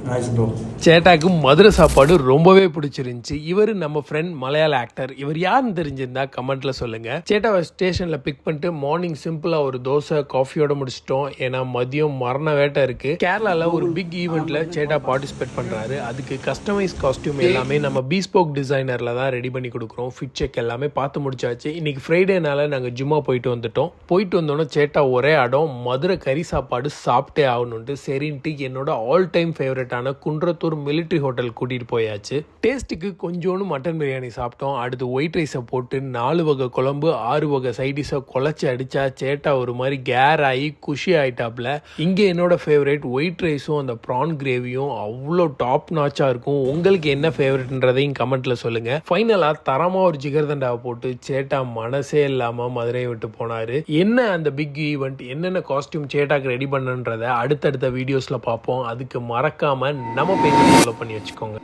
Nice bro. சேட்டாக்கு Madurai சாப்பாடு ரொம்பவே பிடிச்சிருந்துச்சு. இவர் நம்ம ஃப்ரெண்ட் மலையாள ஆக்டர். இவர் யாருன்னு தெரிஞ்சிருந்தா கமெண்ட்ல சொல்லுங்க. சேட்டாவை ஸ்டேஷன்ல பிக் பண்ணிட்டு மார்னிங் சிம்பிளா ஒரு தோசை காஃபியோட முடிச்சிட்டோம். ஏன்னா மதியம் மரண வேட்டை இருக்கு. கேரளால ஒரு பிக் ஈவெண்ட்ல சேட்டா பார்ட்டிசிபேட் பண்றாரு. அதுக்கு கஸ்டமைஸ் காஸ்டியூம் எல்லாமே நம்ம பீஸ்போக் டிசைனர்ல தான் ரெடி பண்ணி கொடுக்குறோம். ஃபிட் செக் எல்லாமே பார்த்து முடிச்சாச்சு. இன்னைக்கு ஃப்ரைடேனால நாங்கள் ஜும்மா போயிட்டு வந்துட்டோம். போயிட்டு வந்தோன்னே சேட்டா ஒரே இடம் மதுரை கறி சாப்பாடு சாப்பிட்டே ஆகணுன்ட்டு சரின்ட்டு என்னோட ஆல் டைம் ஃபேவரட்டான குன்றத்தூர் மிலிட்ரி ஹோட்டல் கூட்டிட்டு போயாச்சு. டேஸ்ட்டுக்கு கொஞ்சோண்டு மட்டன் பிரியாணி சாப்பிட்டோம். அடுத்து ஒயிட் ரைஸை போட்டு 4 வகை குழம்பு 6 வகை சைடிஷை குழச்சி அடிச்சா சேட்டா ஒரு மாதிரி கேர் ஆகி குஷி ஆயிட்டாப்ல. இங்கே என்னோட ஃபேவரட் ஒயிட் ரைஸும் அந்த ப்ரான் கிரேவியும் அவ்வளோ டாப் நாச்சா இருக்கும். உங்களுக்கு என்ன ஃபேவரட்ன்றதையும் கமெண்ட்ல சொல்லுங்க. ஃபைனலா தரமா ஒரு ஜிகர்தண்டாவை போட்டு சேட்டா மனசே இல்லாம மதுரையை விட்டு போனாரு. என்ன அந்த பிக் ஈவெண்ட், என்னென்ன காஸ்டியூம் சேட்டாக்கு ரெடி பண்ணுன்றதை அடுத்தடுத்த வீடியோஸ்ல பார்ப்போம். அதுக்கு மறக்காம நம்ம பேஜை ஃபாலோ பண்ணி வச்சுக்கோங்க.